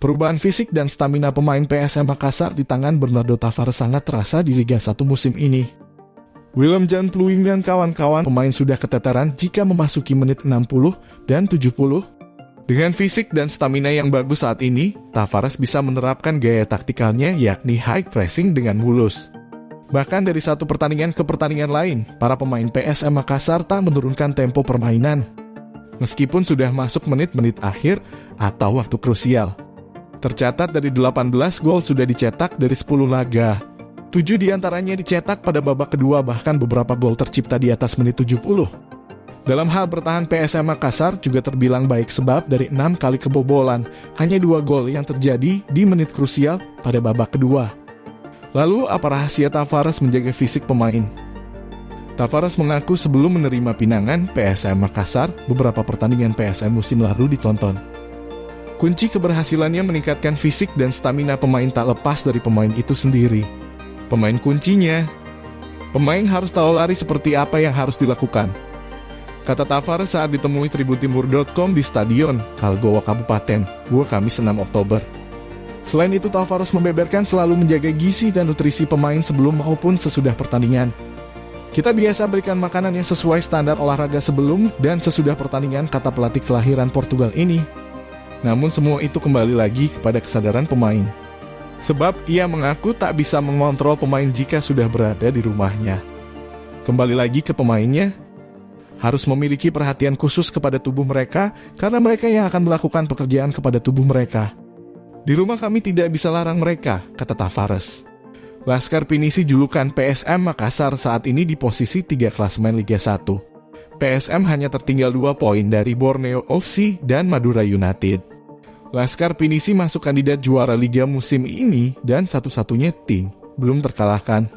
Perubahan fisik dan stamina pemain PSM Makassar di tangan Bernardo Tavares sangat terasa di Liga 1 musim ini. Willem Jan Pluim dan kawan-kawan pemain sudah keteteran jika memasuki menit 60 dan 70. Dengan fisik dan stamina yang bagus saat ini, Tavares bisa menerapkan gaya taktikalnya yakni high pressing dengan mulus. Bahkan dari satu pertandingan ke pertandingan lain, para pemain PSM Makassar tak menurunkan tempo permainan. Meskipun sudah masuk menit-menit akhir atau waktu krusial. Tercatat dari 18 gol sudah dicetak dari 10 laga. 7 diantaranya dicetak pada babak kedua, bahkan beberapa gol tercipta di atas menit 70. Dalam hal bertahan PSM Makassar juga terbilang baik sebab dari 6 kali kebobolan, hanya 2 gol yang terjadi di menit krusial pada babak kedua. Lalu apa rahasia Tavares menjaga fisik pemain? Tavares mengaku sebelum menerima pinangan PSM Makassar, beberapa pertandingan PSM musim lalu ditonton. Kunci keberhasilannya meningkatkan fisik dan stamina pemain tak lepas dari pemain itu sendiri. Pemain kuncinya, pemain harus tahu lari seperti apa yang harus dilakukan. Kata Tavares saat ditemui tribuntimur.com di Stadion Kalgowa Kabupaten, Gua Kamis 6 Oktober. Selain itu, Tavares membeberkan selalu menjaga gizi dan nutrisi pemain sebelum maupun sesudah pertandingan. Kita biasa berikan makanan yang sesuai standar olahraga sebelum dan sesudah pertandingan, kata pelatih kelahiran Portugal ini. Namun semua itu kembali lagi kepada kesadaran pemain. Sebab ia mengaku tak bisa mengontrol pemain jika sudah berada di rumahnya. Kembali lagi ke pemainnya, harus memiliki perhatian khusus kepada tubuh mereka karena mereka yang akan melakukan pekerjaan kepada tubuh mereka. Di rumah kami tidak bisa larang mereka, kata Tavares. Laskar Pinisi julukan PSM Makassar saat ini di posisi 3 klasemen Liga 1. PSM hanya tertinggal 2 poin dari Borneo FC dan Madura United. Laskar Pinisi masuk kandidat juara Liga musim ini dan satu-satunya tim belum terkalahkan.